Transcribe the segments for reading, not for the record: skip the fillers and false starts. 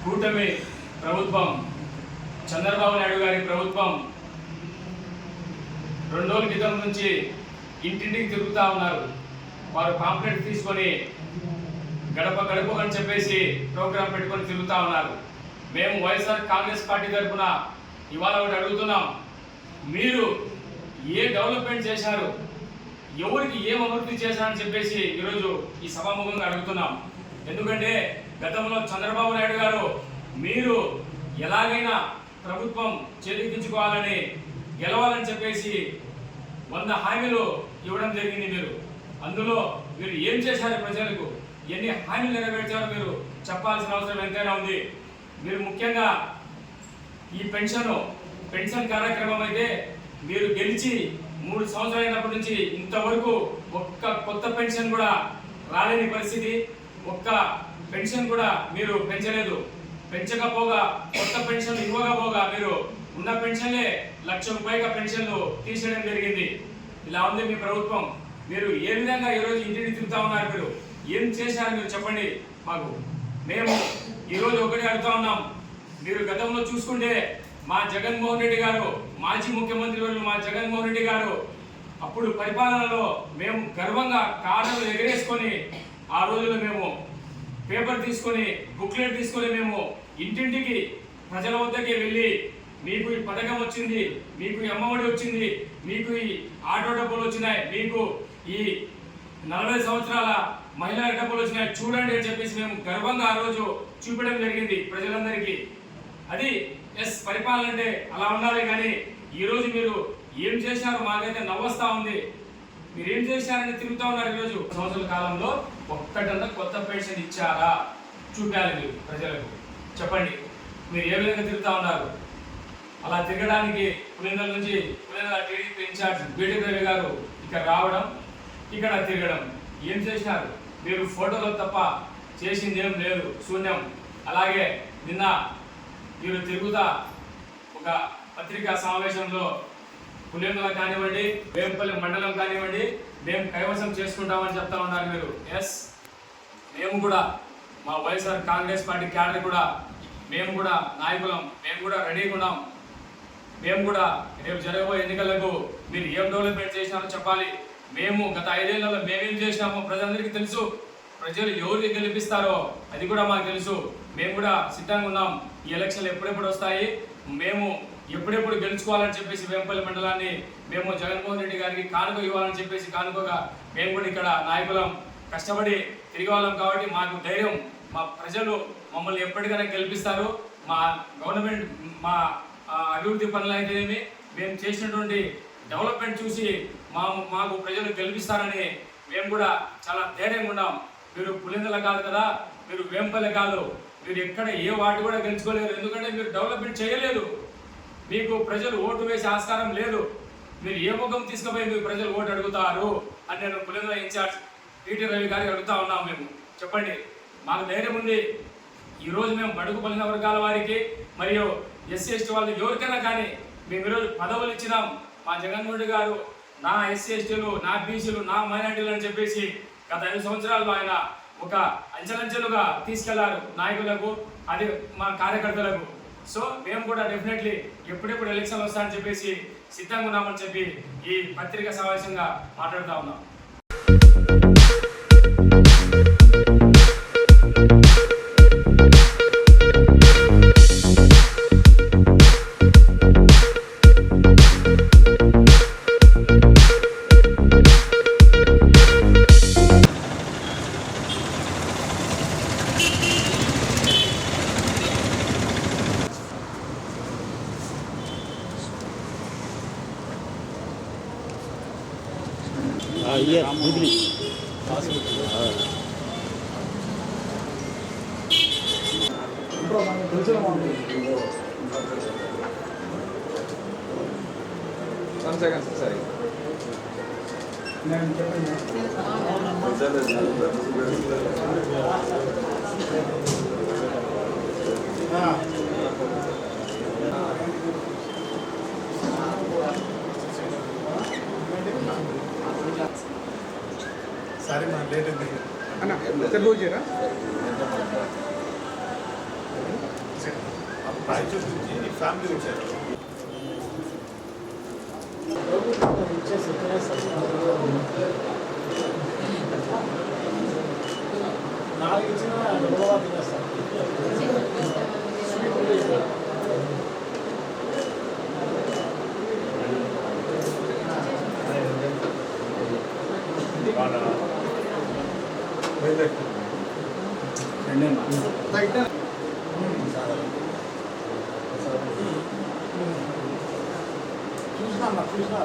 కూటమి ప్రభుత్వం చంద్రబాబు నాయుడు గారి ప్రభుత్వం 2 రోజుల క్రితం నుంచి ఇంటింటికి తిరుగుతూ ఉన్నారు. వారు పాంప్లెట్ తీసుకొని గడప గడప అని చెప్పేసి ప్రోగ్రాం పెట్టుకొని తిరుగుతూ ఉన్నారు. మేము వైఎస్ఆర్ కాంగ్రెస్ పార్టీ తరఫున ఇవాళ ఒకటి అడుగుతున్నాం, మీరు ఏ డెవలప్మెంట్ చేశారు, ఎవరికి ఏం అభివృద్ధి చేశారని చెప్పేసి ఈరోజు ఈ సభాముఖంగా అడుగుతున్నాం. ఎందుకంటే గతంలో చంద్రబాబు నాయుడు గారు మీరు ఎలాగైనా ప్రభుత్వం చేదించుకోవాలని గెలవాలని చెప్పేసి 100 హామీలు ఇవ్వడం జరిగింది. అందులో మీరు ఏం చేశారు, ప్రజలకు ఎన్ని హామీలు నెరవేర్చారో మీరు చెప్పాల్సిన అవసరం ఎంతైనా ఉంది. మీరు ముఖ్యంగా ఈ పెన్షన్ కార్యక్రమం అయితే మీరు గెలిచి 3 సంవత్సరాలు అయినప్పటి నుంచి ఇంతవరకు ఒక్క కొత్త పెన్షన్ కూడా రాలేని పరిస్థితి. ఒక్క పెన్షన్ కూడా మీరు పెంచలేదు. పెంచకపోగా కొత్త పెన్షన్ ఇవ్వకపోగా మీరు ఉన్న పెన్షన్లే 1,00,000 పైగా పెన్షన్లు తీసేయడం జరిగింది. ఇలా ఉంది మీ ప్రభుత్వం. మీరు ఏ విధంగా ఈరోజు ఇంటిని తిరుగుతూ ఉన్నారు, మీరు ఏం చేశారు మీరు చెప్పండి మాకు. మేము ఈరోజు ఒకటి అడుగుతా ఉన్నాం, మీరు గతంలో చూసుకుంటే మా జగన్మోహన్ రెడ్డి గారు, మాజీ ముఖ్యమంత్రి వాళ్ళు మా జగన్మోహన్ రెడ్డి గారు అప్పుడు పరిపాలనలో మేము గర్వంగా కార్డులు ఎగరేసుకొని ఆ రోజుల్లో మేము పేపర్ తీసుకొని బుక్లెట్ తీసుకొని మేము ఇంటింటికి ప్రజల వద్దకి వెళ్ళి మీకు ఈ పథకం వచ్చింది, మీకు ఈ అమ్మఒడి వచ్చింది, మీకు ఈ ఆటో డబ్బులు వచ్చినాయి, మీకు ఈ 40 సంవత్సరాల మహిళా డబ్బులు వచ్చినాయి చూడండి అని చెప్పేసి మేము గర్వంగా ఆ రోజు చూపించడం జరిగింది ప్రజలందరికీ. అది పరిపాలన అంటే అలా ఉండాలి. కానీ ఈరోజు మీరు ఏం చేశారు మాకైతే నవ్వొస్తా ఉంది. మీరు ఏం చేశారని తిరుగుతూ ఉన్నారు. ఈరోజు సంవత్సరాల కాలంలో ఒక్కటన్నా కొత్త పెన్షన్ ఇచ్చారా చూపాలి మీరు ప్రజలకు. చెప్పండి మీరు ఏ విధంగా తిరుగుతూ ఉన్నారు. అలా తిరగడానికి పులిందల నుంచి టీడీపీ ఇన్ఛార్జ్ బీటెక్ రవి గారు ఇక్కడ రావడం, ఇక్కడ తిరగడం ఏం చేసినారు మీరు? ఫోటోలో తప్ప చేసింది ఏం లేదు, శూన్యం. అలాగే నిన్న మీరు తిరుగుతా ఒక పత్రికా సమావేశంలో పులిందల కానివ్వండి, వేంపల్లి మండలం కానివ్వండి, మేము కైవసం చేసుకుంటామని చెప్తా ఉన్నారు మీరు. మేము కూడా మా వైఎస్ఆర్ కాంగ్రెస్ పార్టీ క్యాడర్ కూడా మేము కూడా నాయకులం, మేము కూడా రెడీగా ఉన్నాం. మేము కూడా రేపు జరగబోయే ఎన్నికలకు మీరు ఏం డెవలప్మెంట్ చేసినారో చెప్పాలి. మేము గత 5 ఏళ్లలో మేమేం చేసినామో ప్రజలందరికీ తెలుసు. ప్రజలు ఎవరికి గెలిపిస్తారో అది కూడా మాకు తెలుసు. మేము కూడా సిద్ధంగా ఉన్నాం. ఈ ఎలక్షన్లు ఎప్పుడెప్పుడు వస్తాయి, మేము ఎప్పుడెప్పుడు గెలుచుకోవాలని చెప్పేసి వేంపల్లి మండలాన్ని మేము జగన్మోహన్ రెడ్డి గారికి కానుక ఇవ్వాలని చెప్పేసి కానుకగా మేము కూడా ఇక్కడ నాయకులం కష్టపడి తిరిగి వాళ్ళం. కాబట్టి మాకు ధైర్యం, మా ప్రజలు మమ్మల్ని ఎప్పటికైనా గెలిపిస్తారు. మా గవర్నమెంట్ మా అభివృద్ధి పనులు అయితేనేమి, మేము చేసినటువంటి డెవలప్మెంట్ చూసి మాకు ప్రజలు గెలిపిస్తారని మేము కూడా చాలా ధైర్యంగా ఉన్నాం. మీరు పులిందల కాదు కదా, మీరు వేంపల్లి కాదు, మీరు ఎక్కడ ఏ వాటి కూడా గెలుచుకోలేరు. ఎందుకంటే మీరు డెవలప్మెంట్ చేయలేదు. మీకు ప్రజలు ఓటు వేసే ఆస్కారం లేదు. మీరు ఏ ముఖం తీసుకుపోయి మీకు ప్రజలు ఓటు అడుగుతారు అని నేను పులిందల ఇన్ఛార్జ్ టీటీ రవి గారికి అడుగుతా ఉన్నాం. మేము చెప్పండి, మాకు ధైర్యం ఉంది. ఈరోజు మేము బడుగు బలిన వర్గాల వారికి మరియు ఎస్సీ ఎస్టీ వాళ్ళు ఎవరికైనా కానీ మేము ఈరోజు పదవులు ఇచ్చినాం. మా జగన్మోహన్ రెడ్డి గారు నా ఎస్సీ ఎస్టీలు, నా బీసీలు, నా మైనార్టీలు అని చెప్పేసి గత 5 సంవత్సరాల్లో ఆయన ఒక అంచెలంచెలుగా తీసుకెళ్లారు నాయకులకు, అది మా కార్యకర్తలకు. సో మేము కూడా డెఫినెట్లీ ఎప్పుడెప్పుడు ఎలక్షన్లు వస్తాయని చెప్పేసి సిద్ధంగా ఉన్నామని చెప్పి ఈ పత్రికా సమావేశంగా మాట్లాడుతూ ఉన్నాం. Jubilee. One second, sorry. Sir बोलिएगा ఫ్యామిలీ వచ్చారు నాలుగు ఇచ్చిన డబ్బులు తినేస్తాను చూసినా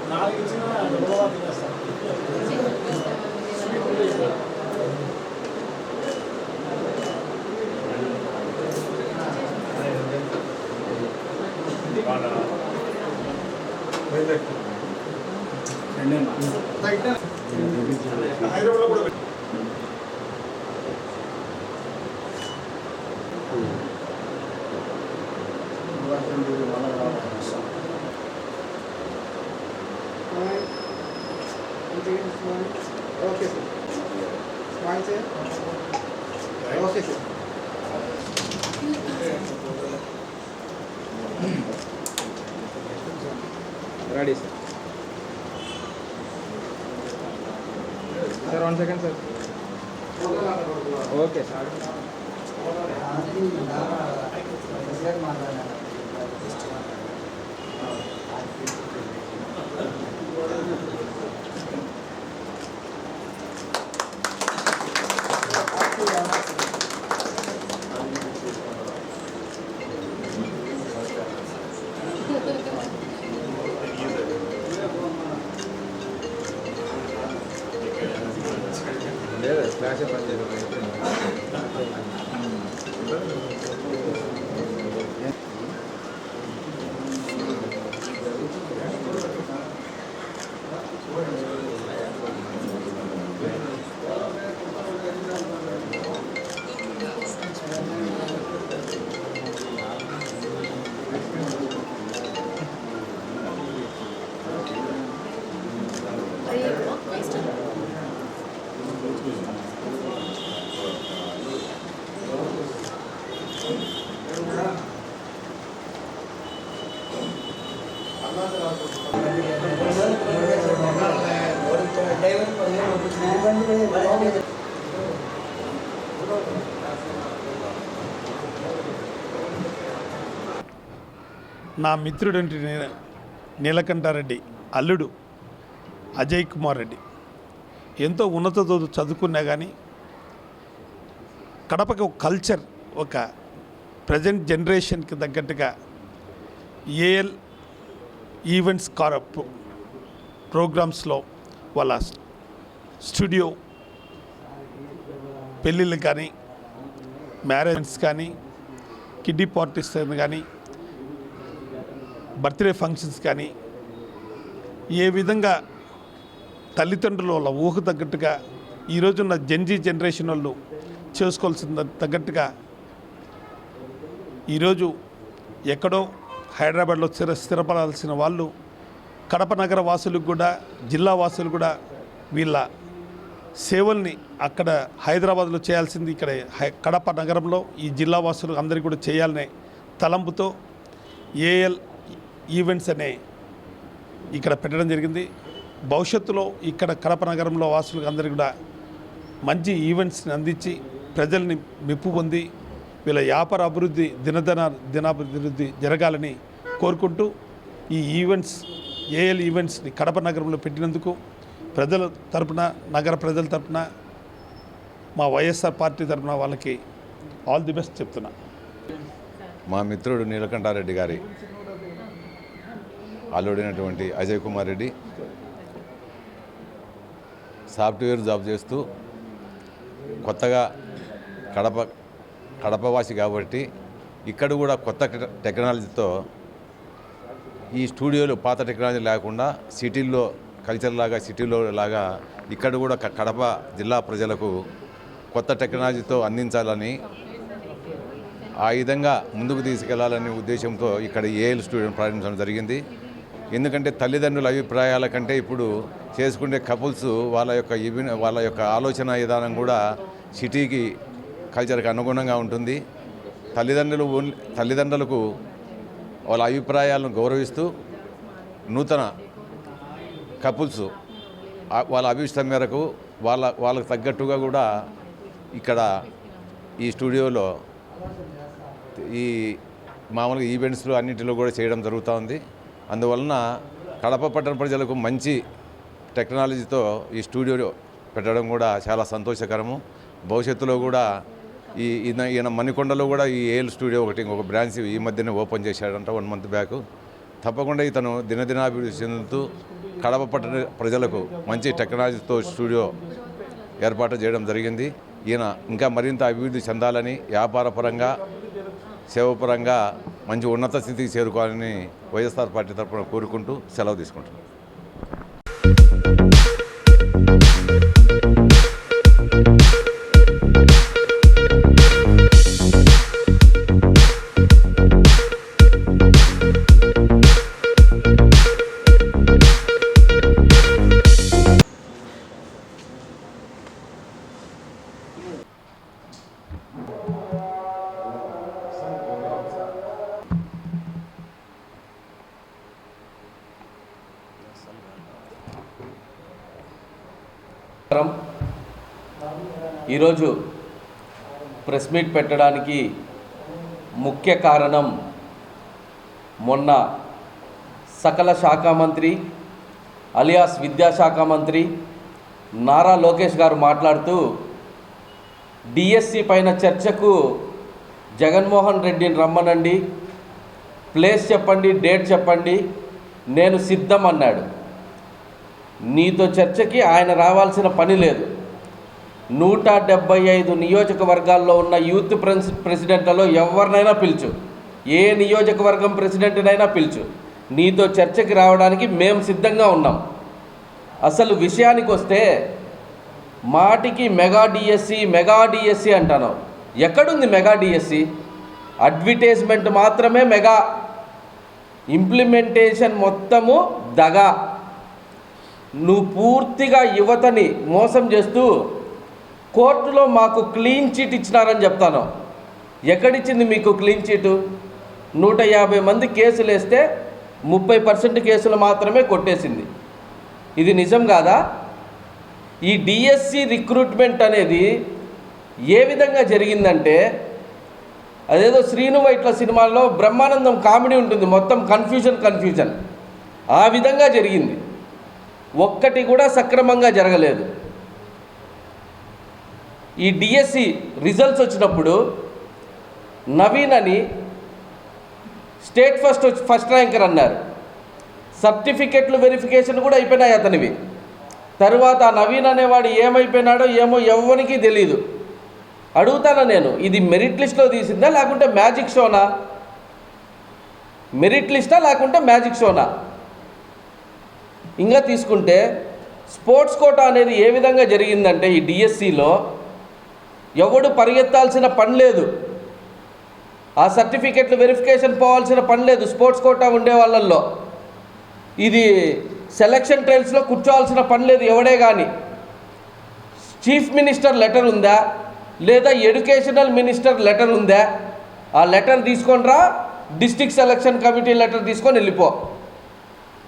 నాలుగు ఇచ్చిన డబ్బులు తినేస్తాను హైదరాబాద్లో కూడా ओके सर स्माइल से okay sir ready sir sir 1 second sir okay sir లేదు క్లాస్ పని చేయలేదు నా మిత్రుడంటి నీలకంఠారెడ్డి అల్లుడు అజయ్ కుమార్ రెడ్డి ఎంతో ఉన్నత చదువుకున్నా కానీ కడపకి ఒక కల్చర్ ఒక ప్రజెంట్ జనరేషన్కి తగ్గట్టుగా ఏఎల్ ఈవెంట్స్ ప్రోగ్రామ్స్లో వాళ్ళ స్టూడియో పెళ్ళిళ్ళు కానీ మ్యారేజెస్ కానీ కిడ్డీ పార్టీస్ కానీ బర్త్డే ఫంక్షన్స్ కానీ ఏ విధంగా తల్లిదండ్రుల వాళ్ళ ఊహకు తగ్గట్టుగా ఈరోజున్న జెన్జీ జనరేషన్ వాళ్ళు చేసుకోవాల్సిన తగ్గట్టుగా ఈరోజు ఎక్కడో హైదరాబాద్లో స్థిరపడాల్సిన వాళ్ళు కడప నగర వాసులకు కూడా జిల్లా వాసులు కూడా వీళ్ళ సేవల్ని అక్కడ హైదరాబాద్లో చేయాల్సింది ఇక్కడ కడప నగరంలో ఈ జిల్లా వాసులు అందరికీ కూడా చేయాలనే తలంపుతో ఏఎల్ ఈవెంట్స్ అనే ఇక్కడ పెట్టడం జరిగింది. భవిష్యత్తులో ఇక్కడ కడప నగరంలో వాసులకు అందరికీ కూడా మంచి ఈవెంట్స్ని అందించి ప్రజల్ని మెప్పు పొంది వీళ్ళ వ్యాపార అభివృద్ధి దినాభివృద్ధి జరగాలని కోరుకుంటూ ఈ ఈవెంట్స్ ఏఎల్ ఈవెంట్స్ని కడప నగరంలో పెట్టినందుకు ప్రజల తరపున నగర ప్రజల తరపున మా వైఎస్ఆర్ పార్టీ తరఫున వాళ్ళకి ఆల్ ది బెస్ట్ చెప్తున్నా. మా మిత్రుడు నీలకంఠారెడ్డి గారి అల్లుడైనటువంటి అజయ్ కుమార్ రెడ్డి సాఫ్ట్వేర్ జాబ్ చేస్తూ కొత్తగా కడపవాసి కాబట్టి ఇక్కడ కూడా కొత్త టెక్నాలజీతో ఈ స్టూడియోలు పాత టెక్నాలజీ లేకుండా సిటీల్లో కల్చర్ లాగా సిటీలో లాగా ఇక్కడ కూడా కడప జిల్లా ప్రజలకు కొత్త టెక్నాలజీతో అందించాలని ఆ విధంగా ముందుకు తీసుకెళ్లాలనే ఉద్దేశంతో ఇక్కడ ఏఎల్ స్టూడియో ప్రారంభించడం జరిగింది. ఎందుకంటే తల్లిదండ్రుల అభిప్రాయాల కంటే ఇప్పుడు చేసుకునే కపుల్స్ వాళ్ళ యొక్క ఆలోచన విధానం కూడా సిటీకి కల్చర్కి అనుగుణంగా ఉంటుంది. తల్లిదండ్రులకు వాళ్ళ అభిప్రాయాలను గౌరవిస్తూ నూతన కపుల్స్ వాళ్ళ అభిష్టం మేరకు వాళ్ళకు తగ్గట్టుగా కూడా ఇక్కడ ఈ స్టూడియోలో ఈ మామూలుగా ఈవెంట్స్లో అన్నింటిలో కూడా చేయడం జరుగుతూ ఉంది. అందువలన కడప పట్టణ ప్రజలకు మంచి టెక్నాలజీతో ఈ స్టూడియో పెట్టడం కూడా చాలా సంతోషకరము. భవిష్యత్తులో కూడా ఈయన మణికొండలో కూడా ఈ ఏఎల్ స్టూడియో ఇంకొక బ్రాంచ్ ఈ మధ్యనే ఓపెన్ చేశాడంట 1 month బ్యాక్. తప్పకుండా ఇతను దినదినాభివృద్ధి చెందుతూ కడప పట్టణ ప్రజలకు మంచి టెక్నాలజీతో స్టూడియో ఏర్పాటు చేయడం జరిగింది. ఈయన ఇంకా మరింత అభివృద్ధి చెందాలని, వ్యాపారపరంగా సేవపరంగా మంచి ఉన్నత స్థితికి చేరుకోవాలని వైఎస్ఆర్ పార్టీ తరఫున కోరుకుంటూ సెలవు తీసుకుంటున్నాను. ఈరోజు ప్రెస్ మీట్ పెట్టడానికి ముఖ్య కారణం, మొన్న సకల శాఖ మంత్రి అలియాస్ విద్యాశాఖ మంత్రి నారా లోకేష్ గారు మాట్లాడుతూ డిఎస్సి పైన చర్చకు జగన్మోహన్ రెడ్డిని రమ్మనండి, ప్లేస్ చెప్పండి, డేట్ చెప్పండి, నేను సిద్ధం అన్నాడు. నీతో చర్చకి ఆయన రావాల్సిన పని లేదు. 175 నియోజకవర్గాల్లో ఉన్న యూత్ ప్రెసిడెంట్లలో ఎవరినైనా పిలుచు, ఏ నియోజకవర్గం ప్రెసిడెంట్నైనా పిలుచు, నీతో చర్చకి రావడానికి మేము సిద్ధంగా ఉన్నాం. అసలు విషయానికి వస్తే మాటికి మెగా డిఎస్సి అంటాను. ఎక్కడుంది మెగా డిఎస్సి? అడ్వర్టైజ్మెంట్ మాత్రమే మెగా, ఇంప్లిమెంటేషన్ మొత్తము దగా. నువ్వు పూర్తిగా యువతని మోసం చేస్తూ కోర్టులో మాకు క్లీన్ చీట్ ఇచ్చినారని చెప్తాను. ఎక్కడిచ్చింది మీకు క్లీన్ చీటు? 150 మంది కేసులు వేస్తే 30% కేసులు మాత్రమే కొట్టేసింది. ఇది నిజం కాదా? ఈ డిఎస్సి రిక్రూట్మెంట్ అనేది ఏ విధంగా జరిగిందంటే, అదేదో శ్రీను వైట్ల సినిమాల్లో బ్రహ్మానందం కామెడీ ఉంటుంది, మొత్తం కన్ఫ్యూజన్ ఆ విధంగా జరిగింది. ఒక్కటి కూడా సక్రమంగా జరగలేదు. ఈ డిఎస్సి రిజల్ట్స్ వచ్చినప్పుడు నవీన్ అని స్టేట్ ఫస్ట్ ర్యాంకర్ అన్నారు. సర్టిఫికెట్లు వెరిఫికేషన్ కూడా అయిపోయినాయి అతనివి. తర్వాత ఆ నవీన్ అనేవాడు ఏమైపోయినాడో ఏమో ఎవ్వరికీ తెలీదు. అడుగుతాను నేను, ఇది మెరిట్ లిస్ట్లో తీసిందా లేకుంటే మ్యాజిక్ షోనా? మెరిట్ లిస్టా లేకుంటే మ్యాజిక్ షోనా? ఇంకా తీసుకుంటే స్పోర్ట్స్ కోటా అనేది ఏ విధంగా జరిగిందంటే, ఈ డిఎస్సిలో ఎవడు పరిగెత్తాల్సిన పని లేదు, ఆ సర్టిఫికెట్లు వెరిఫికేషన్ పోవాల్సిన పని లేదు. స్పోర్ట్స్ కోటా ఉండే వాళ్ళల్లో ఇది సెలక్షన్ ట్రయల్స్లో కూర్చోవాల్సిన పని లేదు ఎవడే కానీ. చీఫ్ మినిస్టర్ లెటర్ ఉందా లేదా ఎడ్యుకేషనల్ మినిస్టర్ లెటర్ ఉందా? ఆ లెటర్ తీసుకొని రా, డిస్ట్రిక్ట్ సెలక్షన్ కమిటీ లెటర్ తీసుకొని వెళ్ళిపో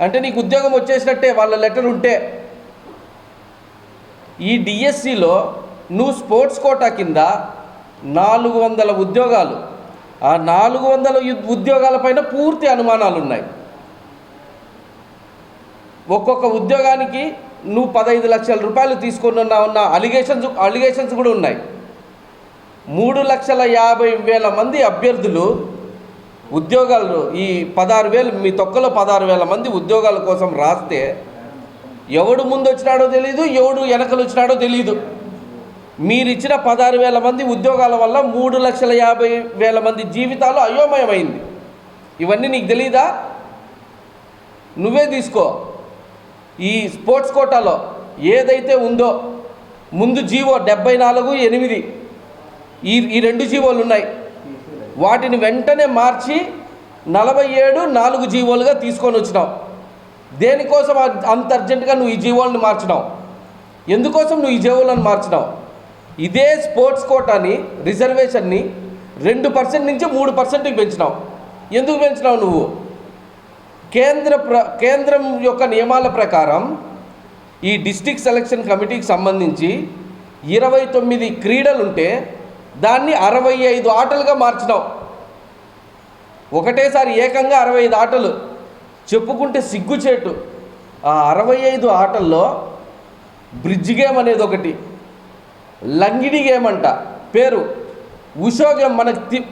అంటే నీకు ఉద్యోగం వచ్చేసినట్టే వాళ్ళ లెటర్ ఉంటే. ఈ డిఎస్సిలో నువ్వు స్పోర్ట్స్ కోటా కింద 400 ఉద్యోగాలు, ఆ 400 ఉద్యోగాలపైన పూర్తి అనుమానాలు ఉన్నాయి. ఒక్కొక్క ఉద్యోగానికి నువ్వు 15 లక్షల రూపాయలు తీసుకున్నావున్న అలిగేషన్స్ కూడా ఉన్నాయి. 3,50,000 మంది అభ్యర్థులు ఉద్యోగాలు, ఈ 16,000 మీ తొక్కలో 16,000 మంది ఉద్యోగాల కోసం రాస్తే ఎవడు ముందు వచ్చినాడో తెలియదు, ఎవడు వెనకలు వచ్చినాడో తెలియదు. మీరిచ్చిన 16,000 మంది ఉద్యోగాల వల్ల 3,50,000 మంది జీవితాలు అయోమయమైంది. ఇవన్నీ నీకు తెలీదా? నువ్వే తీసుకో. ఈ స్పోర్ట్స్ కోటాలో ఏదైతే ఉందో ముందు జీవో 74/8 ఈ 2 జీవోలు ఉన్నాయి. వాటిని వెంటనే మార్చి 47/4 జీవోలుగా తీసుకొని వచ్చినావు. దేనికోసం అంత అర్జెంటుగా నువ్వు ఈ జీవోలను మార్చినావు? ఎందుకోసం నువ్వు ఈ జీవోలను మార్చినావు? ఇదే స్పోర్ట్స్ కోటాని రిజర్వేషన్ని 2% నుంచి 3%కి పెంచినావు. ఎందుకు పెంచినావు నువ్వు? కేంద్రం యొక్క నియమాల ప్రకారం ఈ డిస్ట్రిక్ట్ సెలక్షన్ కమిటీకి సంబంధించి 29 క్రీడలుంటే దాన్ని 65 ఆటలుగా మార్చినావు. ఒకటేసారి ఏకంగా 65 ఆటలు చెప్పుకుంటే సిగ్గుచేటు. ఆ 65 ఆటల్లో బ్రిడ్జ్ గేమ్ అనేది ఒకటి, లంగిడి గేమ్ అంట పేరు, ఉషో గేమ్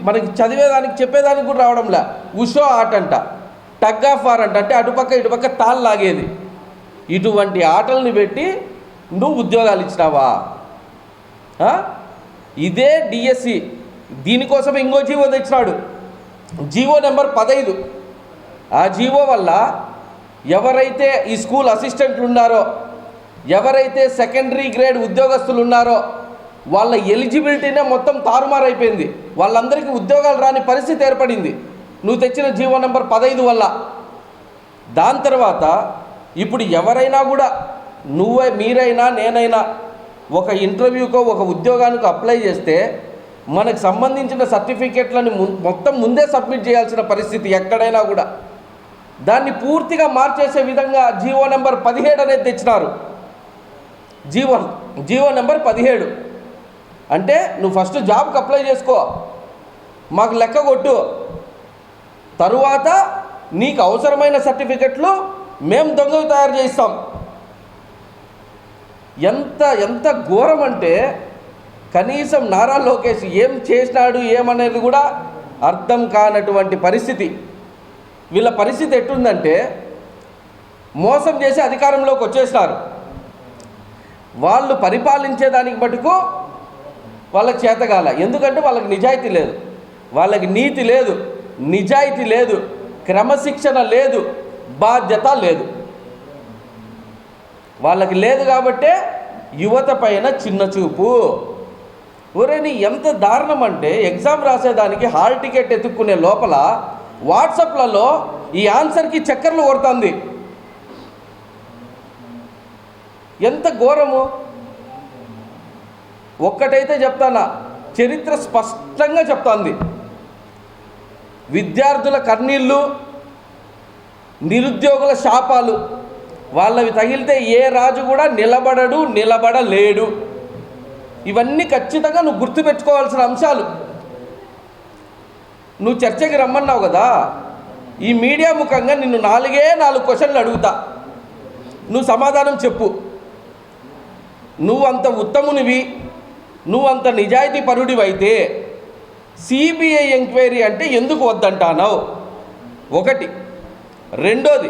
మనకి చదివేదానికి చెప్పేదానికి కూడా రావడంలే, ఉషో ఆట అంట, టగ్ ఆఫ్ వార్ అంట, అంటే అటుపక్క ఇటుపక్క తాళ్ళు లాగేది. ఇటువంటి ఆటల్ని పెట్టి నువ్వు ఉద్యోగాలు ఇచ్చినావా? ఇదే డిఎస్సి. దీనికోసం ఇంకో జీవో తెచ్చినాడు, జీవో నెంబర్ 15. ఆ జీవో వల్ల ఎవరైతే ఈ స్కూల్ అసిస్టెంట్లు ఉన్నారో, ఎవరైతే సెకండరీ గ్రేడ్ ఉద్యోగస్తులు ఉన్నారో వాళ్ళ ఎలిజిబిలిటీనే మొత్తం తారుమారైపోయింది. వాళ్ళందరికీ ఉద్యోగాలు రాని పరిస్థితి ఏర్పడింది నువ్వు తెచ్చిన జీవో నెంబర్ 15 వల్ల. దాని తర్వాత ఇప్పుడు ఎవరైనా కూడా మీరైనా నేనైనా ఒక ఇంటర్వ్యూకో ఒక ఉద్యోగానికి అప్లై చేస్తే మనకు సంబంధించిన సర్టిఫికెట్లను మొత్తం ముందే సబ్మిట్ చేయాల్సిన పరిస్థితి ఎక్కడైనా కూడా. దాన్ని పూర్తిగా మార్చేసే విధంగా జీవో నెంబర్ 17 అనేది తెచ్చినారు. జీవో నెంబర్ 17 అంటే నువ్వు ఫస్ట్ జాబ్కి అప్లై చేసుకో, మాకు లెక్క కొట్టు, తరువాత నీకు అవసరమైన సర్టిఫికెట్లు మేము దొంగవి తయారు చేస్తాం. ఎంత ఘోరం అంటే కనీసం నారా లోకేష్ ఏం చేసినాడు ఏమనేది కూడా అర్థం కానటువంటి పరిస్థితి. వీళ్ళ పరిస్థితి ఎట్టుందంటే మోసం చేసి అధికారంలోకి వచ్చేసినారు. వాళ్ళు పరిపాలించేదానికి మటుకు వాళ్ళకి చేతగాల. ఎందుకంటే వాళ్ళకి నిజాయితీ లేదు, వాళ్ళకి నీతి లేదు, నిజాయితీ లేదు, క్రమశిక్షణ లేదు, బాధ్యత లేదు. వాళ్ళకి లేదు కాబట్టే యువత పైన చిన్న చూపు. ఒరేని ఎంత దారుణం అంటే ఎగ్జామ్ రాసేదానికి హాల్ టికెట్ ఎత్తుక్కునే లోపల వాట్సాప్లలో ఈ ఆన్సర్కి చక్కర్లు కొడుతుంది. ఎంత ఘోరము! ఒక్కటైతే చెప్తానా, చరిత్ర స్పష్టంగా చెప్తోంది. విద్యార్థుల కన్నీళ్ళు, నిరుద్యోగుల శాపాలు వాళ్ళవి తగిలితే ఏ రాజు కూడా నిలబడలేడు. ఇవన్నీ ఖచ్చితంగా నువ్వు గుర్తుపెట్టుకోవాల్సిన అంశాలు. నువ్వు చర్చకి రమ్మన్నావు కదా, ఈ మీడియా ముఖంగా నిన్ను 4 క్వశ్చన్లు అడుగుతా, నువ్వు సమాధానం చెప్పు. నువ్వంత ఉత్తమునివి, నువ్వంత నిజాయితీ పరుడివైతే సిబిఐ ఎంక్వైరీ అంటే ఎందుకు వద్దంటావు? ఒకటి. రెండోది,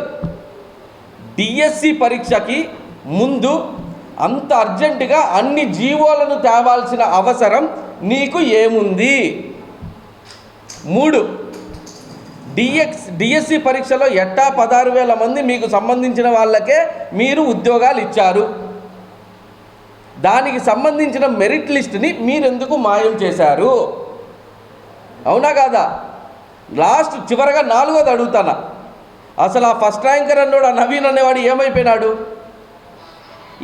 డిఎస్సి పరీక్షకి ముందు అంత అర్జెంటుగా అన్ని జీవోలను తేవాల్సిన అవసరం నీకు ఏముంది? 3, డిఎస్సి పరీక్షలో ఎట్టా 16,000 మంది మీకు సంబంధించిన వాళ్ళకే మీరు ఉద్యోగాలు ఇచ్చారు. దానికి సంబంధించిన మెరిట్ లిస్ట్ని మీరెందుకు మాయం చేశారు? అవునా కాదా? లాస్ట్ చివరగా 4వది అడుగుతానా, అసలు ఆ ఫస్ట్ ర్యాంకర్ అన్నాడు, ఆ నవీన్ అనేవాడు ఏమైపోయినాడు?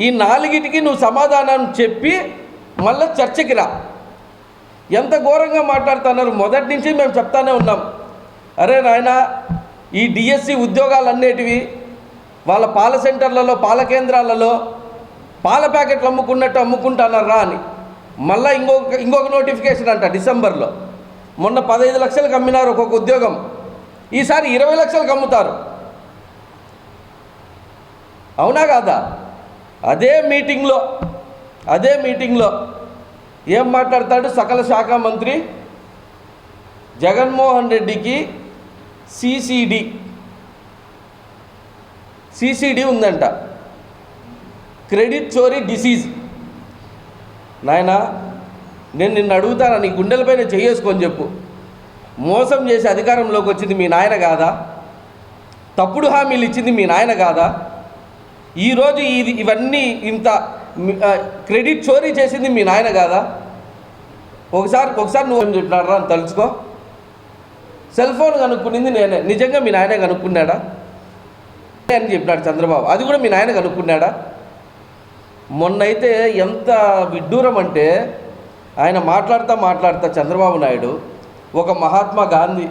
ఈ 4టికి నువ్వు సమాధానం చెప్పి మళ్ళీ చర్చకి రా. ఎంత ఘోరంగా మాట్లాడుతున్నారు. మొదటి నుంచి మేము చెప్తానే ఉన్నాం, అరే నాయనా, ఈ డిఎస్సి ఉద్యోగాలన్నిటివి వాళ్ళ పాల సెంటర్లలో, పాల కేంద్రాలలో పాల ప్యాకెట్లు అమ్ముకున్నట్టు అమ్ముకుంటున్నారా అని. మళ్ళీ ఇంకొక నోటిఫికేషన్ అంట డిసెంబర్లో. మొన్న 15 లక్షలకు అమ్మినారు ఒక్కొక్క ఉద్యోగం, ఈసారి 20 లక్షలకు అమ్ముతారు. అవునా కాదా? అదే మీటింగ్లో ఏం మాట్లాడతాడు? సకల శాఖ మంత్రి జగన్మోహన్ రెడ్డికి సిసిడి ఉందంట, క్రెడిట్ చోరీ డిసీజ్. నాయనా, నేను నిన్ను అడుగుతాను, నీ గుండెలపైన చేసుకొని చెప్పు, మోసం చేసి అధికారంలోకి వచ్చింది మీ నాయన కాదా? తప్పుడు హామీలు ఇచ్చింది మీ నాయన కాదా? ఈరోజు ఇవన్నీ ఇంత క్రెడిట్ చోరీ చేసింది మీ నాయన కాదా? ఒకసారి నువ్వు ఏం చెప్పినారా అని తలుచుకో. సెల్ ఫోన్ కనుక్కునింది నేనే, నిజంగా మీ నాయనే కనుక్కున్నాడా అని చెప్పినాడు చంద్రబాబు. అది కూడా మీ నాయన కనుక్కున్నాడా? మొన్నైతే ఎంత విడ్డూరం అంటే, ఆయన మాట్లాడుతా చంద్రబాబు నాయుడు ఒక మహాత్మా గాంధీ,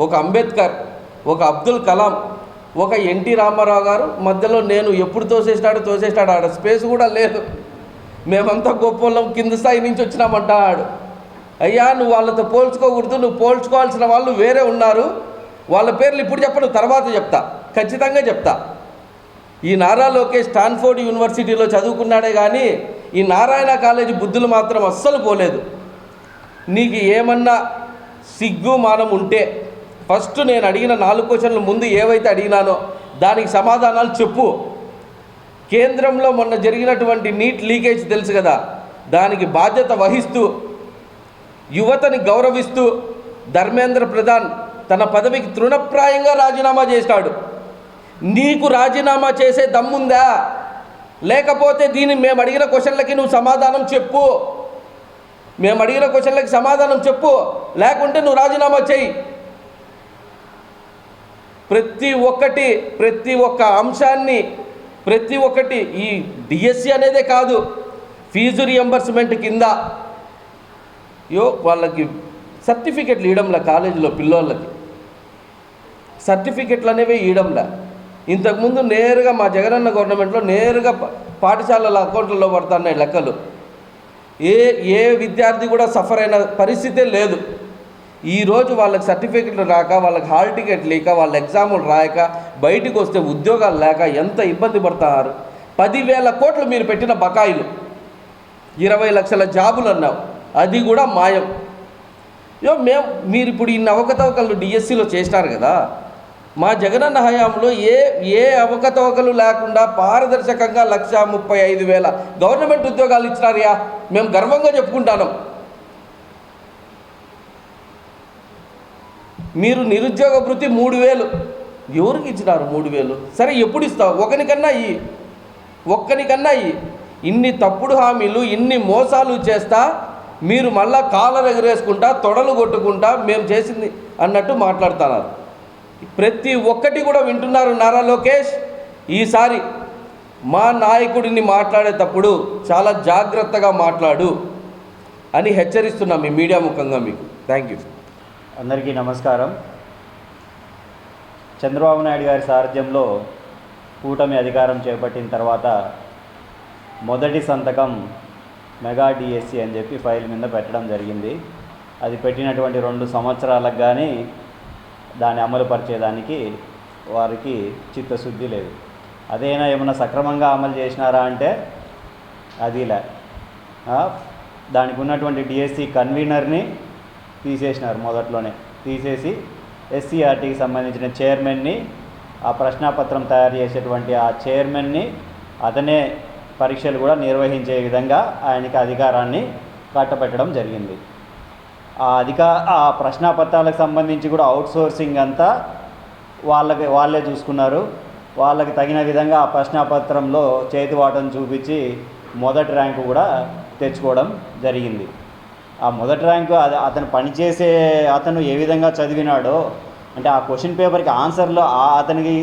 ఒక అంబేద్కర్, ఒక అబ్దుల్ కలాం, ఒక ఎన్టీ రామారావు గారు మధ్యలో నేను ఎప్పుడు తోసేసినాడు, ఆడ స్పేస్ కూడా లేదు, మేమంతా గొప్పలం, కింద స్థాయి నుంచి వచ్చినామంటాడు. అయ్యా, నువ్వు వాళ్ళతో పోల్చుకోకూడదు, నువ్వు పోల్చుకోవాల్సిన వాళ్ళు వేరే ఉన్నారు, వాళ్ళ పేర్లు ఇప్పుడు చెప్పను, తర్వాత చెప్తా, ఖచ్చితంగా చెప్తా. ఈ నారా లోకేష్ స్టాన్ఫోర్డ్ యూనివర్సిటీలో చదువుకున్నాడే కానీ ఈ నారాయణ కాలేజీ బుద్ధులు మాత్రం అస్సలు పోలేదు. నీకు ఏమన్నా సిగ్గు మానం ఉంటే ఫస్ట్ నేను అడిగిన 4 క్వశ్చన్లు ముందు ఏవైతే అడిగినానో దానికి సమాధానాలు చెప్పు. కేంద్రంలో మొన్న జరిగినటువంటి నీట్ లీకేజ్ తెలుసు కదా, దానికి బాధ్యత వహిస్తూ యువతని గౌరవిస్తూ ధర్మేంద్ర ప్రధాన్ తన పదవికి తృణప్రాయంగా రాజీనామా చేశాడు. నీకు రాజీనామా చేసే దమ్ముందా? లేకపోతే మేము అడిగిన క్వశ్చన్లకి నువ్వు సమాధానం చెప్పు. మేము అడిగిన క్వశ్చన్లకి సమాధానం చెప్పు, లేకుంటే నువ్వు రాజీనామా చేయి. ప్రతి ఒక్క అంశాన్ని, ప్రతి ఒక్కటి, ఈ డిఎస్సి అనేదే కాదు, ఫీజు రియంబర్స్మెంట్ కింద వాళ్ళకి సర్టిఫికెట్లు ఇవ్వడంలా, కాలేజీలో పిల్లోళ్ళకి సర్టిఫికెట్లు అనేవి ఇవ్వడంలా. ఇంతకుముందు నేరుగా మా జగనన్న గవర్నమెంట్లో నేరుగా పాఠశాలల అకౌంట్లలో పడుతున్నాయి లెక్కలు. ఏ విద్యార్థి కూడా సఫర్ అయిన పరిస్థితే లేదు. ఈరోజు వాళ్ళకి సర్టిఫికెట్లు రాక, వాళ్ళకి హాల్ టికెట్ లేక, వాళ్ళ ఎగ్జాములు రాయక, బయటికి వస్తే ఉద్యోగాలు లేక ఎంత ఇబ్బంది పడుతున్నారు. 10,000 కోట్లు మీరు పెట్టిన బకాయిలు, 20 లక్షల జాబులు అన్నావు, అది కూడా మాయం. మీరు ఇప్పుడు ఇన్ని అవకతవకలు డిఎస్సిలో చేసినారు కదా, మా జగనన్న హయాంలో ఏ అవకతవకలు లేకుండా పారదర్శకంగా 1,35,000 గవర్నమెంట్ ఉద్యోగాలు ఇచ్చినారయ్యా, మేము గర్వంగా చెప్పుకుంటాను. మీరు నిరుద్యోగ భృతి 3,000 ఎవరికి ఇచ్చినారు? 3,000 సరే, ఎప్పుడు ఇస్తావు? ఒక్కనికన్నా ఇయ్యి. ఇన్ని తప్పుడు హామీలు, ఇన్ని మోసాలు చేస్తా మీరు మళ్ళా కాలర్ ఎగరేసుకుంటా, తొడలు కొట్టుకుంటా మేము చేసింది అన్నట్టు మాట్లాడుతున్నారు. ప్రతి ఒక్కటి కూడా వింటున్నారు. నారా లోకేష్, ఈసారి మా నాయకుడిని మాట్లాడేటప్పుడు చాలా జాగ్రత్తగా మాట్లాడు అని హెచ్చరిస్తున్నాం మీ మీడియా ముఖంగా మీకు. Thank you. అందరికీ నమస్కారం. చంద్రబాబు నాయుడు గారి సారథ్యంలో కూటమి అధికారం చేపట్టిన తర్వాత మొదటి సంతకం మెగా డిఎస్సి అని చెప్పి ఫైల్ మీద పెట్టడం జరిగింది. అది పెట్టినటువంటి 2 సంవత్సరాలకు కానీ దాన్ని అమలు పరిచేదానికి వారికి చిత్తశుద్ధి లేదు. అదేనా ఏమన్నా సక్రమంగా అమలు చేసినారా అంటే అదిలే. దానికి ఉన్నటువంటి డిఎస్సి కన్వీనర్ని తీసేసినారు. మొదట్లోనే తీసేసి ఎస్సీఆర్టీకి సంబంధించిన చైర్మన్ని, ఆ ప్రశ్నాపత్రం తయారు చేసేటువంటి ఆ చైర్మన్ని, అతనే పరీక్షలు కూడా నిర్వహించే విధంగా ఆయనకి అధికారాన్ని కట్టబెట్టడం జరిగింది. ఆ ప్రశ్నాపత్రాలకు సంబంధించి కూడా అవుట్సోర్సింగ్ అంతా వాళ్ళే చూసుకున్నారు. వాళ్ళకి తగిన విధంగా ఆ ప్రశ్నాపత్రంలో చేతివాటం చూపించి మొదటి ర్యాంకు కూడా తెచ్చుకోవడం జరిగింది. ఆ మొదటి ర్యాంకు అతను పనిచేసే అతను ఏ విధంగా చదివినాడో, అంటే ఆ క్వశ్చన్ పేపర్కి ఆన్సర్లో అతనికి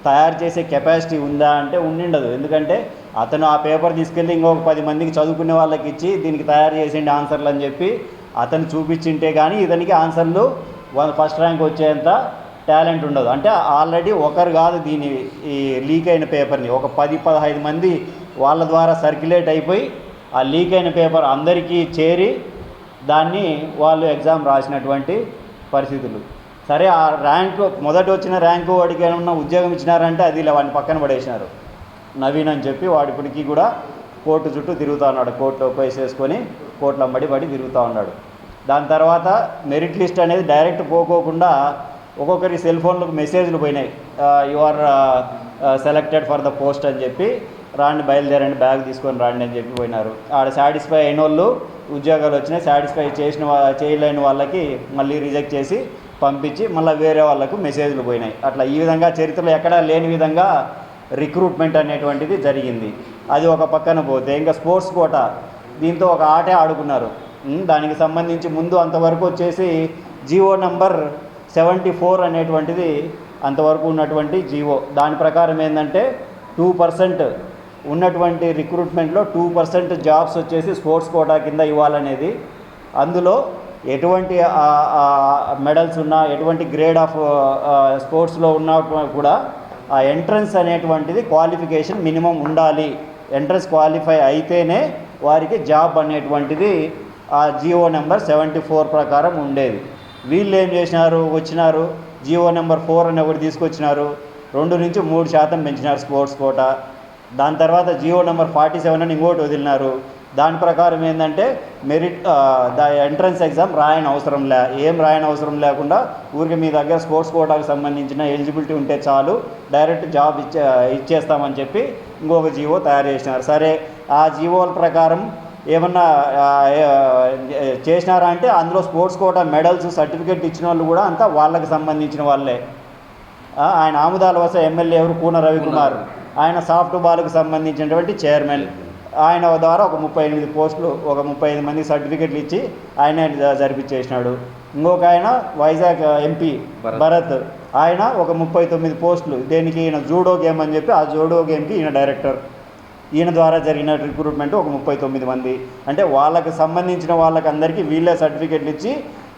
తయారు చేసే కెపాసిటీ ఉందా అంటే ఉండిండదు. ఎందుకంటే అతను ఆ పేపర్ తీసుకెళ్ళి ఇంకొక 10 మందికి చదువుకునే వాళ్ళకి ఇచ్చి దీనికి తయారు చేసేయండి ఆన్సర్లు అని చెప్పి అతను చూపించింటే కానీ ఇతనికి ఆన్సర్లు ఫస్ట్ ర్యాంక్ వచ్చేంత టాలెంట్ ఉండదు. అంటే ఆల్రెడీ ఒకరు కాదు ఈ లీక్ అయిన పేపర్ని ఒక 10-15 మంది వాళ్ళ ద్వారా సర్క్యులేట్ అయిపోయి ఆ లీక్ అయిన పేపర్ అందరికీ చేరి దాన్ని వాళ్ళు ఎగ్జామ్ రాసినటువంటి పరిస్థితులు. సరే, ఆ ర్యాంకు మొదట వచ్చిన ర్యాంకు వాడికి ఏమన్నా ఉద్యోగం ఇచ్చినారంటే అది వాడిని పక్కన పడేసినారు. నవీన్ అని చెప్పి వాడు ఇప్పటికీ కూడా కోర్టు చుట్టూ తిరుగుతూ ఉన్నాడు. కోర్టులో కేసు వేసుకొని కోర్టులో అమ్మడి పడి తిరుగుతూ ఉన్నాడు. దాని తర్వాత మెరిట్ లిస్ట్ అనేది డైరెక్ట్ పోకోకుండా ఒక్కొక్కరి సెల్ ఫోన్లకు మెసేజ్లు పోయినాయి, you are selected for the post అని చెప్పి, రాండి బయలుదేరండి బ్యాగ్ తీసుకొని రాండి అని చెప్పి పోయినారు. ఆడ సాటిస్ఫై అయిన వాళ్ళు ఉద్యోగాలు వచ్చినాయి, సాటిస్ఫై చేయలేని వాళ్ళకి మళ్ళీ రిజెక్ట్ చేసి పంపించి మళ్ళీ వేరే వాళ్ళకు మెసేజ్లు పోయినాయి. అట్లా ఈ విధంగా చరిత్రలో ఎక్కడా లేని విధంగా రిక్రూట్మెంట్ అనేటువంటిది జరిగింది. అది ఒక పక్కన పోతే ఇంకా స్పోర్ట్స్ కోటా, దీంతో ఒక ఆటే ఆడుకున్నారు. దానికి సంబంధించి ముందు అంతవరకు వచ్చేసి జీవో నంబర్ 74 అనేటువంటిది అంతవరకు ఉన్నటువంటి జీవో. దాని ప్రకారం ఏంటంటే 2% ఉన్నటువంటి రిక్రూట్మెంట్లో 2% జాబ్స్ వచ్చేసి స్పోర్ట్స్ కోటా కింద ఇవ్వాలనేది. అందులో ఎటువంటి మెడల్స్ ఉన్నా, ఎటువంటి గ్రేడ్ ఆఫ్ స్పోర్ట్స్లో ఉన్నా కూడా ఆ ఎంట్రన్స్ అనేటువంటిది క్వాలిఫికేషన్ మినిమం ఉండాలి. ఎంట్రన్స్ క్వాలిఫై అయితేనే వారికి జాబ్ అనేటువంటిది ఆ జీవో నెంబర్ 74 ప్రకారం ఉండేది. వీళ్ళు ఏం చేసినారు, వచ్చినారు జీవో నెంబర్ 4 అని ఒకటి తీసుకొచ్చినారు, 2 నుంచి 3% పెంచినారు స్పోర్ట్స్ కోటా. దాని తర్వాత జీవో నెంబర్ 47 అని ఇంకోటి వదిలినారు. దాని ప్రకారం ఏంటంటే మెరిట్ ఎంట్రన్స్ ఎగ్జామ్ రాయని అవసరం ఏం రాయని అవసరం లేకుండా ఊరికి మీ దగ్గర స్పోర్ట్స్ కోటాకు సంబంధించిన ఎలిజిబిలిటీ ఉంటే చాలు, డైరెక్ట్ జాబ్ ఇచ్చేస్తామని చెప్పి ఇంకొక జీవో తయారు చేసినారు. సరే, ఆ జీవోల ప్రకారం ఏమన్నా చేసినారా అంటే అందులో స్పోర్ట్స్ కోటా మెడల్స్ సర్టిఫికేట్ ఇచ్చిన వాళ్ళు కూడా అంతా వాళ్ళకి సంబంధించిన వాళ్ళే. ఆయన ఆముదాల వలస ఎమ్మెల్యే ఎవరు, కూన రవికుమార్, ఆయన సాఫ్ట్ బాల్కి సంబంధించినటువంటి చైర్మన్. ఆయన ద్వారా ఒక 38 పోస్టులు, ఒక 35 మంది సర్టిఫికెట్లు ఇచ్చి ఆయన జరిపించేసినాడు. ఇంకొక ఆయన వైజాగ్ ఎంపీ భరత్, ఆయన ఒక 39 పోస్టులు, దేనికి ఈయన జూడో గేమ్ అని చెప్పి ఆ జూడో గేమ్కి ఈయన డైరెక్టర్. ఈయన ద్వారా జరిగిన రిక్రూట్మెంట్ ఒక 39 మంది. అంటే వాళ్ళకి సంబంధించిన వాళ్ళకందరికీ వీళ్ళే సర్టిఫికెట్లు ఇచ్చి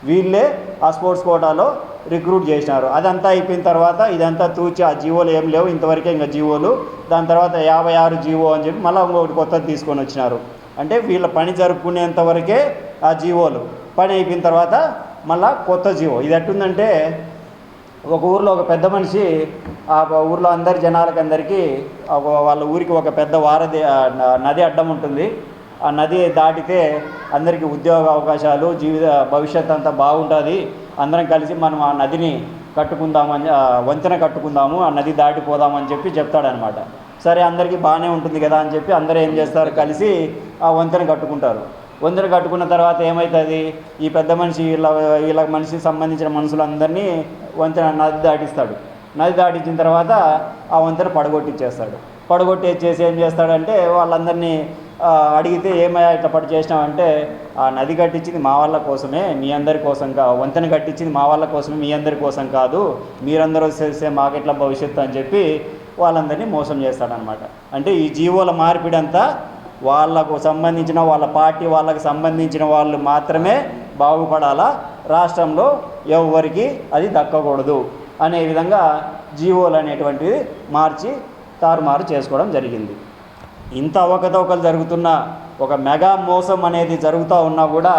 వీళ్ళే ఆ స్పోర్ట్స్ కోటాలో రిక్రూట్ చేసినారు. అదంతా అయిపోయిన తర్వాత ఇదంతా తూచి ఆ జీవోలు ఏం లేవు ఇంతవరకే ఇంకా జీవోలు. దాని తర్వాత 56 జీవో అని చెప్పి మళ్ళీ ఇంకొకటి కొత్తది తీసుకొని వచ్చినారు. అంటే వీళ్ళ పని జరుపుకునేంత వరకే ఆ జీవోలు, పని అయిపోయిన తర్వాత మళ్ళీ కొత్త జీవో. ఇది ఎట్టుందంటే ఒక ఊరిలో ఒక పెద్ద మనిషి ఆ ఊర్లో అందరి జనాలకి అందరికీ వాళ్ళ ఊరికి ఒక పెద్ద వారధి నది అడ్డం ఉంటుంది. ఆ నది దాటితే అందరికీ ఉద్యోగ అవకాశాలు, భవిష్యత్ అంతా బాగుంటుంది, అందరం కలిసి మనం ఆ నదిని కట్టుకుందామని, వంతెన కట్టుకుందాము, ఆ నది దాటిపోదామని చెప్పి చెప్తాడనమాట. సరే, అందరికీ బాగానే ఉంటుంది కదా అని చెప్పి అందరూ ఏం చేస్తారు, కలిసి ఆ వంతెన కట్టుకుంటారు. వంతెన కట్టుకున్న తర్వాత ఏమవుతుంది, ఈ పెద్ద మనిషి వీళ్ళ మనిషికి సంబంధించిన మనుషులందరినీ వంతెన నది దాటిస్తాడు. నది దాటించిన తర్వాత ఆ వంతెన పడగొట్టిచ్చేస్తాడు. పడగొట్టేసి ఏం చేస్తాడంటే వాళ్ళందరినీ అడిగితే ఏమయ్యా ఇట్లా పడి చేసినామంటే, ఆ నది కట్టించింది మా వాళ్ళ కోసమే, మీ అందరి కోసం వంతెన కట్టించింది మా వాళ్ళ కోసమే, మీ అందరి కోసం కాదు, మీరందరూ చేస్తే మాకెట్లా భవిష్యత్తు అని చెప్పి వాళ్ళందరినీ మోసం చేస్తాడనమాట. అంటే ఈ జీవోల మార్పిడి అంతా వాళ్ళకు సంబంధించిన వాళ్ళ పార్టీ వాళ్ళకి సంబంధించిన వాళ్ళు మాత్రమే బాగుపడాలా, రాష్ట్రంలో ఎవరికి అది దక్కకూడదు అనే విధంగా జీవోలు అనేటువంటివి మార్చి తారుమారు చేసుకోవడం జరిగింది. ఇంత అవకతవకలు జరుగుతున్న ఒక మెగా మోసం అనేది జరుగుతూ ఉన్నా కూడా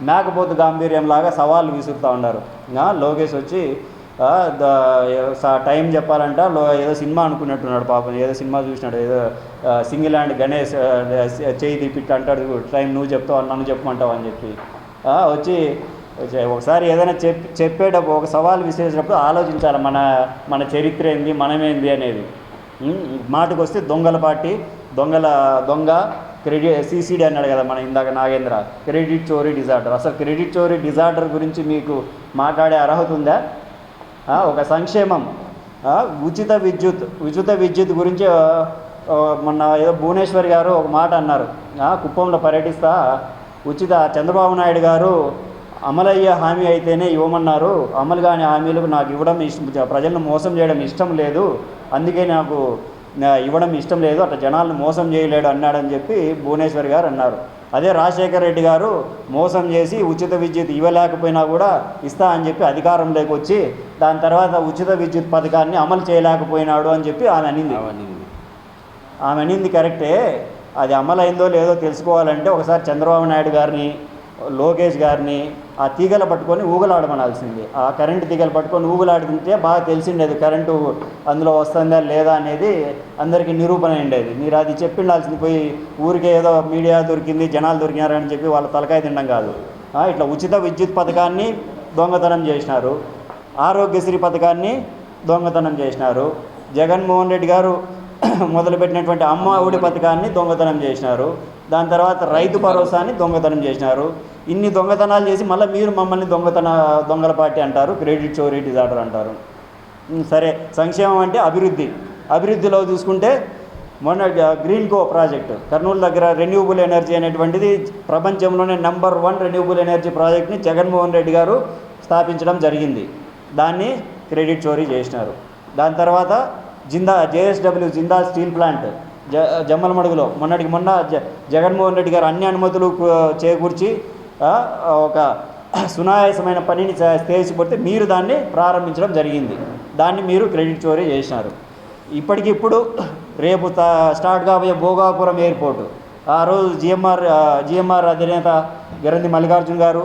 మేకపోతు గాంభీర్యంలాగా సవాళ్ళు విసురుతూ ఉన్నారు. లోకేష్ వచ్చి టైం చెప్పాలంట, ఏదో సినిమా అనుకున్నట్టున్నాడు పాపం, ఏదో సినిమా చూసినాడు, ఏదో సింగిల్ హ్యాండ్ గణేష్ చేయి తీపిట్టు అంటాడు, టైం నువ్వు చెప్తావు నన్ను చెప్పమంటావు అని చెప్పి వచ్చి ఒకసారి ఏదైనా చెప్పేటప్పుడు ఒక సవాల్ విసిరేసినప్పుడు ఆలోచించాలి మన చరిత్ర ఏంది, మనమేంది అనేది. మాటకు వస్తే దొంగల పార్టీ, దొంగ క్రెడిట్ సిసిడి అన్నాడు కదా మన ఇందాక నాగేంద్ర, క్రెడిట్ చోరీ డిజార్డర్. అసలు క్రెడిట్ చోరీ డిజార్డర్ గురించి మీకు మాట్లాడే అర్హత ఉందా? ఒక సంక్షేమం, ఉచిత విద్యుత్ గురించి మొన్న ఏదో భువనేశ్వర్ గారు ఒక మాట అన్నారు, కుప్పంలో పర్యటిస్తా, చంద్రబాబు నాయుడు గారు అమలయ్యే హామీ అయితేనే ఇవ్వమన్నారు, అమలు కాని హామీలకు నాకు ఇవ్వడం ప్రజలను మోసం చేయడం ఇష్టం లేదు, అందుకే నాకు ఇవ్వడం ఇష్టం లేదు, అట్లా జనాలను మోసం చేయలేడు అన్నాడని చెప్పి భువనేశ్వర్ గారు అన్నారు. అదే రాజశేఖర రెడ్డి గారు మోసం చేసి ఉచిత విద్యుత్ ఇవ్వలేకపోయినా కూడా ఇస్తా అని చెప్పి అధికారంలోకి వచ్చి దాని తర్వాత ఉచిత విద్యుత్ పథకాన్ని అమలు చేయలేకపోయినాడు అని చెప్పి ఆమె అనింది కరెక్టే. అది అమలు అయిందో లేదో తెలుసుకోవాలంటే ఒకసారి చంద్రబాబు నాయుడు గారిని లోకేష్ గారిని ఆ తీగలు పట్టుకొని ఊగలాడమనాల్సింది. ఆ కరెంటు తీగలు పట్టుకొని ఊగలాడుతుంటే బాగా తెలిసిండేది కరెంటు అందులో వస్తుందా లేదా అనేది అందరికీ నిరూపణ ఉండేది. మీరు అది చెప్పిండాల్సింది, పోయి ఊరికే ఏదో మీడియా దొరికింది, జనాలు దొరికినారని చెప్పి వాళ్ళ తలకాయ తినడం కాదు. ఇట్లా ఉచిత విద్యుత్ పథకాన్ని దొంగతనం చేసినారు, ఆరోగ్యశ్రీ పథకాన్ని దొంగతనం చేసినారు, జగన్మోహన్ రెడ్డి గారు మొదలుపెట్టినటువంటి అమ్మ ఒడి పథకాన్ని దొంగతనం చేసినారు, దాని తర్వాత రైతు భరోసాని దొంగతనం చేసినారు. ఇన్ని దొంగతనాలు చేసి మళ్ళీ మీరు మమ్మల్ని దొంగల పార్టీ అంటారు, క్రెడిట్ చోరీ డిజార్డర్ అంటారు. సరే, సంక్షేమం అంటే అభివృద్ధిలో చూసుకుంటే మొన్న గ్రీన్ కో ప్రాజెక్టు కర్నూలు దగ్గర రెన్యూబుల్ ఎనర్జీ అనేటువంటిది ప్రపంచంలోనే నెంబర్ 1 రెన్యూబుల్ ఎనర్జీ ప్రాజెక్ట్ని జగన్మోహన్ రెడ్డి గారు స్థాపించడం జరిగింది. దాన్ని క్రెడిట్ చోరీ చేసినారు. దాని తర్వాత JSW జిందాల్ స్టీల్ ప్లాంట్ జమ్మలమడుగులో మొన్న జగన్మోహన్ రెడ్డి గారు అన్ని అనుమతులు చేకూర్చి ఒక సునాయాసమైన పనిని చేసిపోతే మీరు దాన్ని ప్రారంభించడం జరిగింది. దాన్ని మీరు క్రెడిట్ చోరీ చేసినారు. ఇప్పటికిప్పుడు రేపు స్టార్ట్ కాబోయే భోగాపురం ఎయిర్పోర్టు, ఆ రోజు జిఎంఆర్ అధినేత గరంది మల్లికార్జున గారు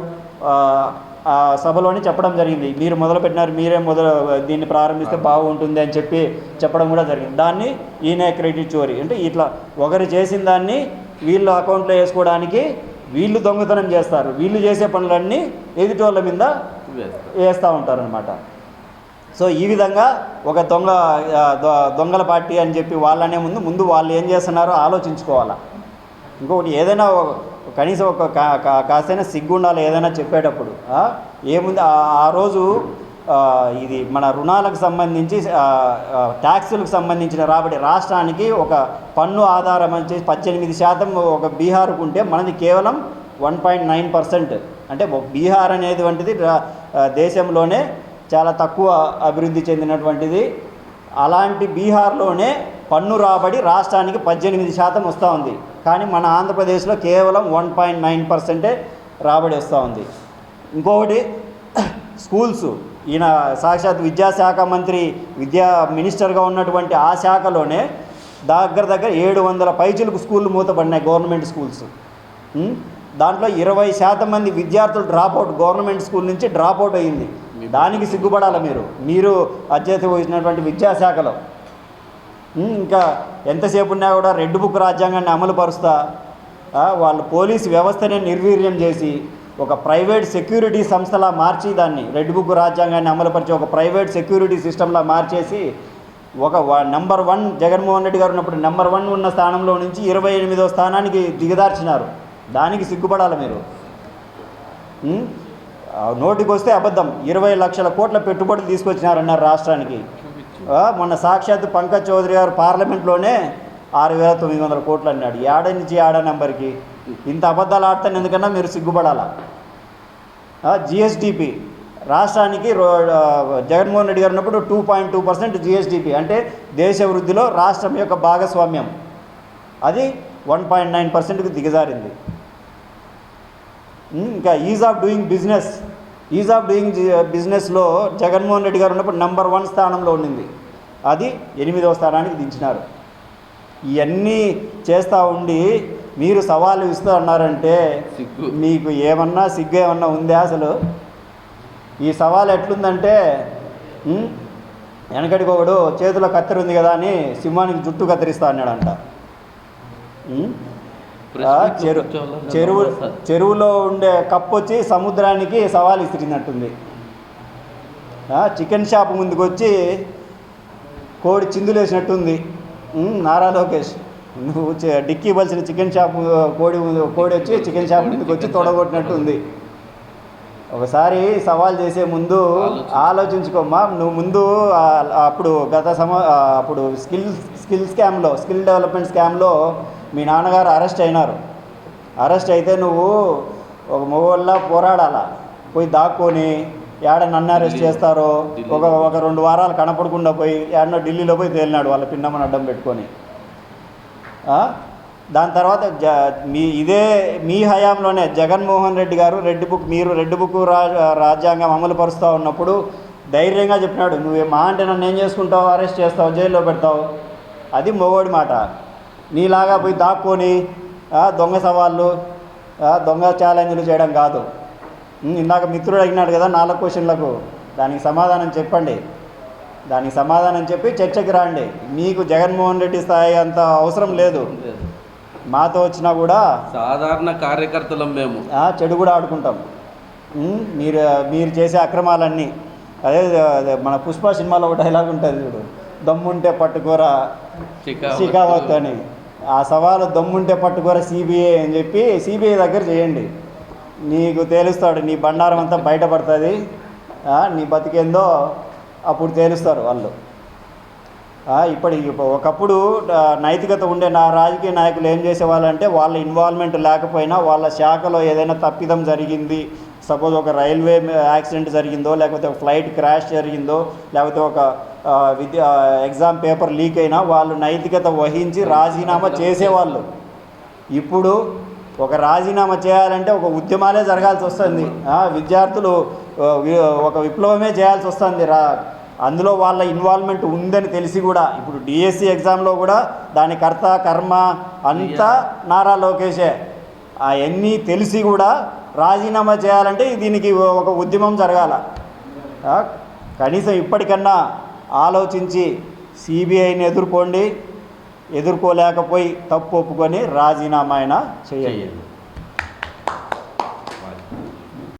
ఆ సభలోనే చెప్పడం జరిగింది, మీరు మొదలుపెట్టినారు, మీరే దీన్ని ప్రారంభిస్తే బాగుంటుంది అని చెప్పడం కూడా జరిగింది. దాన్ని ఈయన క్రెడిట్ చోరీ అంటే ఇట్లా ఒకరు చేసిన దాన్ని వీళ్ళు అకౌంట్లో వేసుకోవడానికి వీళ్ళు దొంగతనం చేస్తారు. వీళ్ళు చేసే పనులన్నీ ఎదుటి వాళ్ళ మీద వేస్తూ ఉంటారనమాట. సో ఈ విధంగా ఒక దొంగల పార్టీ అని చెప్పి వాళ్ళనే ముందు వాళ్ళు ఏం చేస్తున్నారో ఆలోచించుకోవాలా. ఇంకొకటి, ఏదైనా కనీసం ఒక కాస్తైనా సిగ్గుండాలి ఏదైనా చెప్పేటప్పుడు. ఏముంది, ఆ రోజు ఇది మన రుణాలకు సంబంధించి ట్యాక్సులకు సంబంధించిన రాబడి రాష్ట్రానికి ఒక పన్ను ఆధారం అని 18% ఒక బీహార్కు ఉంటే మనది కేవలం 1.9%. అంటే బీహార్ అనేది వంటిది దేశంలోనే చాలా తక్కువ అభివృద్ధి చెందినటువంటిది. అలాంటి బీహార్లోనే పన్ను రాబడి రాష్ట్రానికి 18% వస్తూ ఉంది. కానీ మన ఆంధ్రప్రదేశ్లో కేవలం 1.9% రాబడి వస్తూ ఉంది. ఇంకొకటి, స్కూల్స్, ఈయన సాక్షాత్ విద్యాశాఖ మంత్రి మినిస్టర్గా ఉన్నటువంటి ఆ శాఖలోనే దగ్గర 700 పైచిలకు స్కూళ్ళు మూతపడినాయి, గవర్నమెంట్ స్కూల్స్. దాంట్లో 20% మంది విద్యార్థులు డ్రాప్అవుట్, గవర్నమెంట్ స్కూల్ నుంచి డ్రాప్అవుట్ అయ్యింది. దానికి సిగ్గుపడాలి మీరు అధ్యక్షత వహించినటువంటి విద్యాశాఖలో. ఇంకా ఎంతసేపు ఉన్నా కూడా రెడ్ బుక్ రాజ్యాంగాన్ని అమలు పరుస్తా వాళ్ళు పోలీసు వ్యవస్థనే నిర్వీర్యం చేసి ఒక ప్రైవేట్ సెక్యూరిటీ సంస్థలా మార్చి దాన్ని రెడ్ బుక్ రాజ్యాంగాన్ని అమలుపరిచి ఒక ప్రైవేట్ సెక్యూరిటీ సిస్టంలా మార్చేసి ఒక నెంబర్ 1 జగన్మోహన్ రెడ్డి గారు ఉన్నప్పుడు నెంబర్ 1 ఉన్న స్థానంలో నుంచి 28వ స్థానానికి దిగదార్చినారు. దానికి సిగ్గుపడాలి మీరు. నోటికి వస్తే అబద్ధం, 20 లక్షల కోట్ల పెట్టుబడులు తీసుకొచ్చినారన్నారు రాష్ట్రానికి. మొన్న సాక్షాత్ పంకజ్ చౌదరి గారు పార్లమెంట్లోనే 6,900 కోట్లు అన్నాడు. ఏడ నుంచి ఏడ నెంబర్కి ఇంత అబద్ధాలు ఆడతాను ఎందుకన్నా మీరు సిగ్గుపడాలా. GSDP రాష్ట్రానికి జగన్మోహన్ రెడ్డి గారు ఉన్నప్పుడు 2.2% GSDP అంటే దేశ వృద్ధిలో రాష్ట్రం యొక్క భాగస్వామ్యం, అది 1.9%కు దిగజారింది. ఇంకా ఈజ్ ఆఫ్ డూయింగ్ బిజినెస్లో జగన్మోహన్ రెడ్డి గారు ఉన్నప్పుడు నెంబర్ 1 స్థానంలో ఉండింది, అది 8వ స్థానానికి దించినారు. ఇవన్నీ చేస్తూ ఉండి మీరు సవాలు ఇస్తూ అన్నారంటే మీకు ఏమన్నా సిగ్గు ఏమన్నా ఉందా అసలు? ఈ సవాల్ ఎట్లుందంటే, వెనకడికి ఒకడు చేతిలో కత్తెర ఉంది కదా అని సింహానికి జుట్టు కత్తిరిస్తా అన్నాడంట. చెరువులో ఉండే కప్పు వచ్చి సముద్రానికి సవాల్ ఇసిరినట్టుంది. చికెన్ షాప్ ముందుకు వచ్చి కోడి చిందులేసినట్టుంది. నారా లోకేష్, నువ్వు డిక్కీ బలిసిన చికెన్ షాప్ కోడి వచ్చి చికెన్ షాప్ ముందుకు వచ్చి తొడగొట్టినట్టు ఉంది. ఒకసారి సవాల్ చేసే ముందు ఆలోచించుకోమ్మా. నువ్వు ముందు అప్పుడు స్కిల్ డెవలప్మెంట్ స్కామ్లో మీ నాన్నగారు అరెస్ట్ అయినారు. అరెస్ట్ అయితే నువ్వు ఒక మగవాళ్ళ పోరాడాలా, పోయి దాక్కొని ఏడ నన్ను అరెస్ట్ చేస్తారో ఒక 2 వారాలు కనపడకుండా పోయి ఏడనో ఢిల్లీలో పోయి తేలినాడు వాళ్ళ పిన్నమ్మని అడ్డం పెట్టుకొని. దాని తర్వాత మీ హయాంలోనే జగన్మోహన్ రెడ్డి గారు రెడ్ బుక్ రాజ్యాంగం అమలు పరుస్తూ ఉన్నప్పుడు ధైర్యంగా చెప్పినాడు, నువ్వు మా అంటే నన్ను ఏం చేసుకుంటావు, అరెస్ట్ చేస్తావు, జైల్లో పెడతావు. అది మొగోడి మాట. నీలాగా పోయి దాక్కొని దొంగ సవాళ్ళు దొంగ ఛాలెంజ్లు చేయడం కాదు. ఇందాక మిత్రుడు అడిగినాడు కదా 4 క్వశ్చన్లకు, దానికి సమాధానం చెప్పండి. దానికి సమాధానం చెప్పి చర్చకి రండి. మీకు జగన్మోహన్ రెడ్డి స్థాయి అంత అవసరం లేదు. మాతో వచ్చినా కూడా సాధారణ కార్యకర్తలం మేము, చెడు కూడా ఆడుకుంటాం. మీరు చేసే అక్రమాలన్నీ అదే మన పుష్ప సినిమాలో ఒక డైలాగ్ ఉంటుంది చూడు, దమ్ముంటే పట్టుకోరా షికావత్ అని. ఆ సవాలు దమ్ముంటే పట్టుకోరా సిబిఐ అని చెప్పి సిబిఐ దగ్గర చేయండి. నీకు తేలుస్తాడు, నీ బండారం అంతా బయటపడుతుంది, నీ బతికేందో అప్పుడు తేలుస్తారు వాళ్ళు. ఒకప్పుడు నైతికత ఉండే రాజకీయ నాయకులు ఏం చేసేవాళ్ళంటే వాళ్ళ ఇన్వాల్వ్మెంట్ లేకపోయినా వాళ్ళ శాఖలో ఏదైనా తప్పిదం జరిగింది, సపోజ్ ఒక రైల్వే యాక్సిడెంట్ జరిగిందో, లేకపోతే ఒక ఫ్లైట్ క్రాష్ జరిగిందో, లేకపోతే ఒక ఎగ్జామ్ పేపర్ లీక్ అయినా వాళ్ళు నైతికత వహించి రాజీనామా చేసేవాళ్ళు. ఇప్పుడు ఒక రాజీనామా చేయాలంటే ఒక ఉద్యమాలే జరగాల్సి వస్తుంది. విద్యార్థులు ఒక విప్లవమే చేయాల్సి వస్తుంది. అందులో వాళ్ళ ఇన్వాల్వ్మెంట్ ఉందని తెలిసి కూడా ఇప్పుడు డిఎస్సి ఎగ్జామ్లో కూడా దాని కర్త కర్మ అంతా నారా లోకేషే. అవన్నీ తెలిసి కూడా రాజీనామా చేయాలంటే దీనికి ఒక ఉద్యమం జరగాల. కనీసం ఇప్పటికన్నా ఆలోచించి సిబిఐని ఎదుర్కోండి, ఎదుర్కోలేకపోయి తప్పు ఒప్పుకొని రాజీనామా అయినా చేయండి.